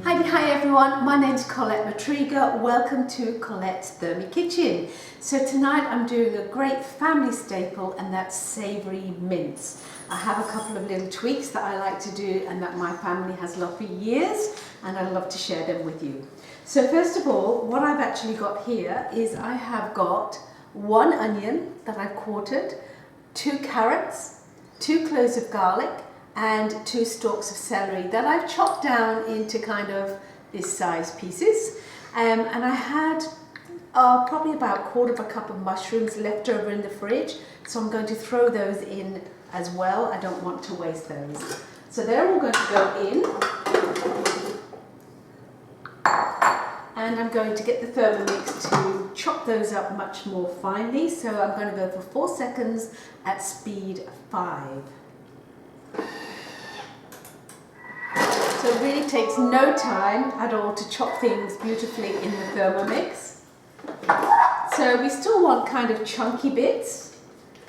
Hi everyone, my name's Colette Matriga. Welcome to Colette's Thermy Kitchen. So tonight I'm doing a great family staple, and that's savoury mince. I have a couple of little tweaks that I like to do and that my family has loved for years, and I'd love to share them with you. So first of all, what I've actually got here is I have got 1 onion that I've quartered, 2 carrots, 2 cloves of garlic, and 2 stalks of celery that I've chopped down into kind of this size pieces. And I had probably about 1/4 cup of mushrooms left over in the fridge, so I'm going to throw those in as well. I don't want to waste those. So they're all going to go in. And I'm going to get the Thermomix to chop those up much more finely. So I'm going to go for 4 seconds at speed 5. So it really takes no time at all to chop things beautifully in the Thermomix. So we still want kind of chunky bits,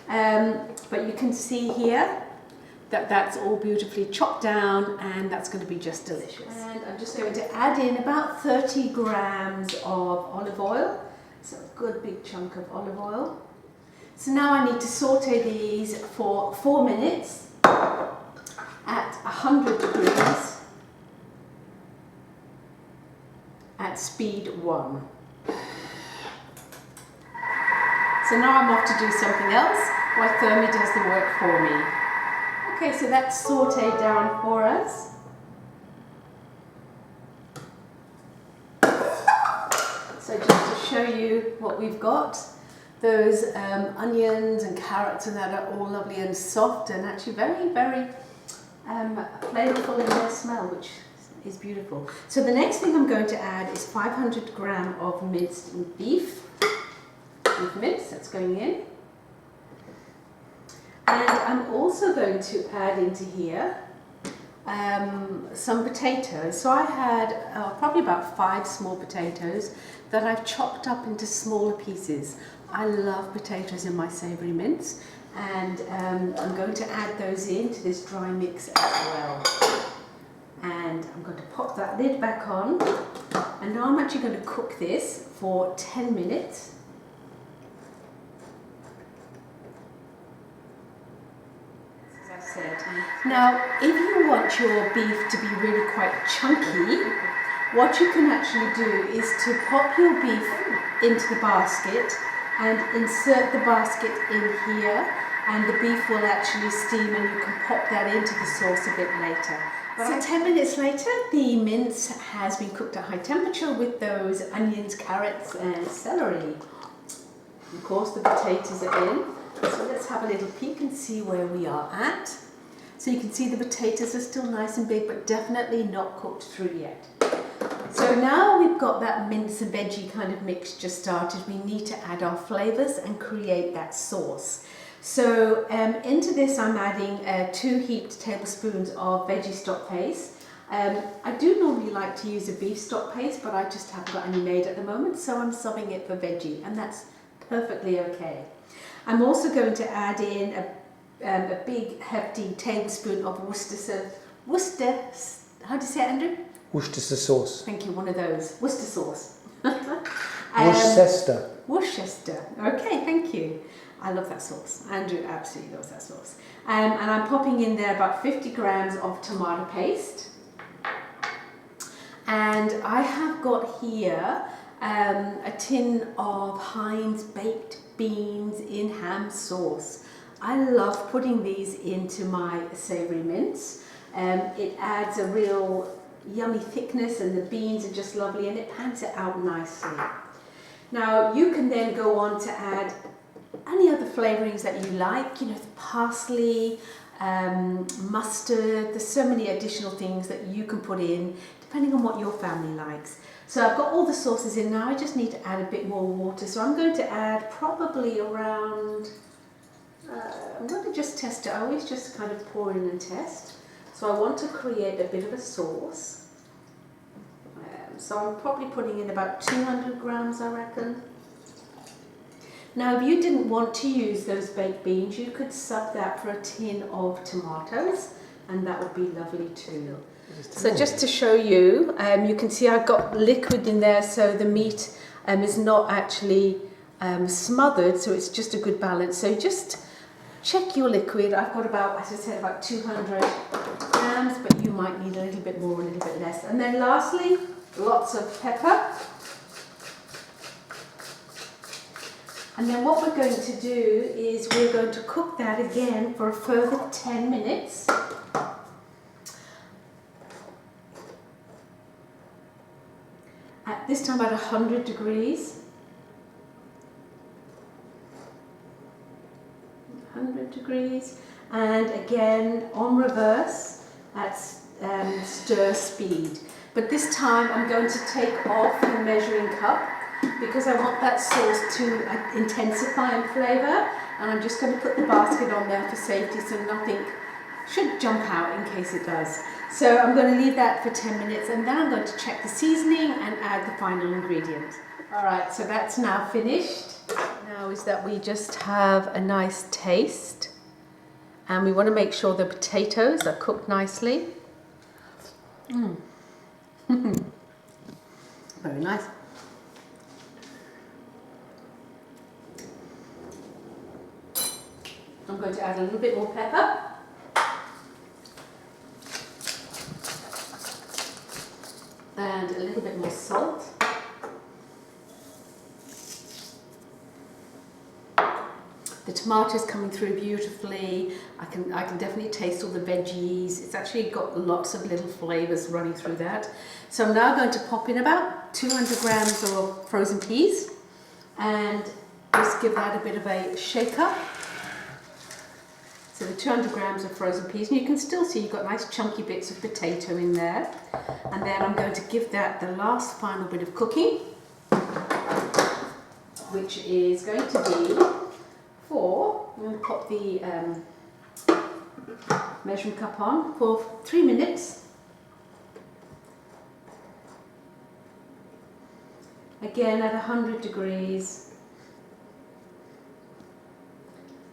but you can see here that that's all beautifully chopped down, and that's going to be just delicious. And I'm just going to add in about 30 grams of olive oil, so a good big chunk of olive oil. So now I need to saute these for 4 minutes at 100 degrees. At speed 1. So now I'm off to do something else while Thermy does the work for me. Okay, so that's sauteed down for us. So just to show you what we've got, those onions and carrots and that are all lovely and soft and actually very, very flavorful in their smell, which is beautiful. So the next thing I'm going to add is 500 grams of minced beef mince. That's going in. And I'm also going to add into here some potatoes. So I had probably about 5 small potatoes that I've chopped up into smaller pieces. I love potatoes in my savoury mince, and I'm going to add those into this dry mix as well. And I'm going to pop that lid back on, and now I'm actually going to cook this for 10 minutes. As I said. Now, if you want your beef to be really quite chunky, what you can actually do is to pop your beef into the basket and insert the basket in here, and the beef will actually steam, and you can pop that into the sauce a bit later. So 10 minutes later, the mince has been cooked at high temperature with those onions, carrots and celery. Of course, the potatoes are in. So let's have a little peek and see where we are at. So you can see the potatoes are still nice and big, but definitely not cooked through yet. So now we've got that mince and veggie kind of mixture started, we need to add our flavours and create that sauce. So into this I'm adding 2 heaped tablespoons of veggie stock paste. I do normally like to use a beef stock paste, but I just haven't got any made at the moment, so I'm subbing it for veggie, and that's perfectly okay. I'm also going to add in a big hefty tablespoon of Worcester, how do you say it, Andrew? Worcestershire sauce. Thank you, one of those. Worcester sauce. Worcester. Worcester. Okay, thank you. I love that sauce. Andrew absolutely loves that sauce. And I'm popping in there about 50 grams of tomato paste. And I have got here a tin of Heinz baked beans in ham sauce. I love putting these into my savoury mince. It adds a real yummy thickness, and the beans are just lovely, and it pans it out nicely. Now you can then go on to add any other flavourings that you like, you know, parsley, mustard. There's so many additional things that you can put in depending on what your family likes. So I've got all the sauces in now, I just need to add a bit more water. So I'm going to add probably around, I'm going to just test it. I always just kind of pour in and test. So I want to create a bit of a sauce. So I'm probably putting in about 200 grams, I reckon. Now, if you didn't want to use those baked beans, you could sub that for a tin of tomatoes, and that would be lovely too. So just to show you, you can see I've got liquid in there, so the meat is not actually smothered, so it's just a good balance. So just check your liquid. I've got about, as I said, about 200 grams, but you might need a little bit more, a little bit less. And then lastly, lots of pepper. And then what we're going to do is we're going to cook that again for a further 10 minutes. At this time at 100 degrees. 100 degrees. And again on reverse at stir speed. But this time I'm going to take off the measuring cup, because I want that sauce to intensify in flavour, and I'm just going to put the basket on there for safety so nothing should jump out in case it does. So I'm going to leave that for 10 minutes, and then I'm going to check the seasoning and add the final ingredient. Alright, so that's now finished. Now is that we just have a nice taste, and we want to make sure the potatoes are cooked nicely. Very nice. I'm going to add a little bit more pepper. And a little bit more salt. The tomatoes coming through beautifully. I can definitely taste all the veggies. It's actually got lots of little flavors running through that. So I'm now going to pop in about 200 grams of frozen peas and just give that a bit of a shake up. So the 200 grams of frozen peas, and you can still see you've got nice chunky bits of potato in there. And then I'm going to give that the last final bit of cooking, which is going to be I'm going to pop the measuring cup on for 3 minutes. Again at 100 degrees,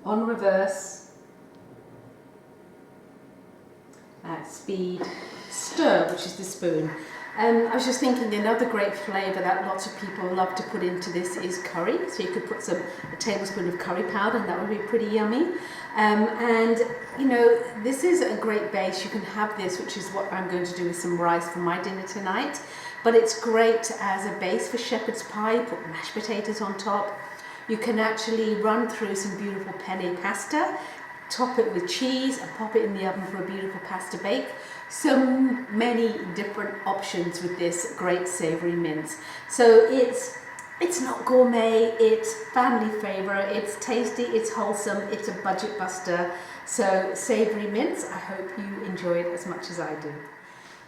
on reverse, at speed, stir, which is the spoon. I was just thinking another great flavour that lots of people love to put into this is curry. So you could put a tablespoon of curry powder, and that would be pretty yummy. And you know, this is a great base. You can have this, which is what I'm going to do with some rice for my dinner tonight. But it's great as a base for shepherd's pie. Put mashed potatoes on top. You can actually run through some beautiful penne pasta, top it with cheese and pop it in the oven for a beautiful pasta bake. So many different options with this great savoury mince. So it's not gourmet, it's family favourite, it's tasty, it's wholesome, it's a budget buster. So savoury mince, I hope you enjoy it as much as I do.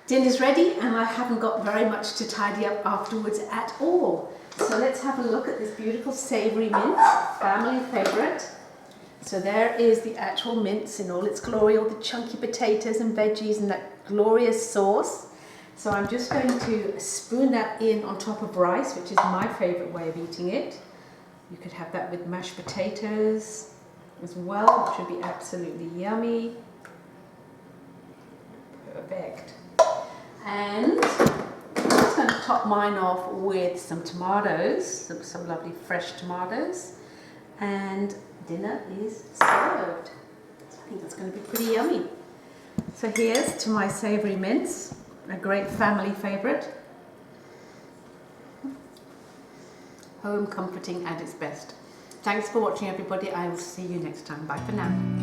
Dinner's ready, and I haven't got very much to tidy up afterwards at all. So let's have a look at this beautiful savoury mince, family favourite. So there is the actual mince in all its glory, all the chunky potatoes and veggies and that glorious sauce. So I'm just going to spoon that in on top of rice, which is my favourite way of eating it. You could have that with mashed potatoes as well, which would be absolutely yummy. Perfect. And I'm just going to top mine off with some tomatoes, some lovely fresh tomatoes. And dinner is served. I think that's going to be pretty yummy. So here's to my savoury mince, a great family favourite. Home comforting at its best. Thanks for watching, everybody. I will see you next time. Bye for now.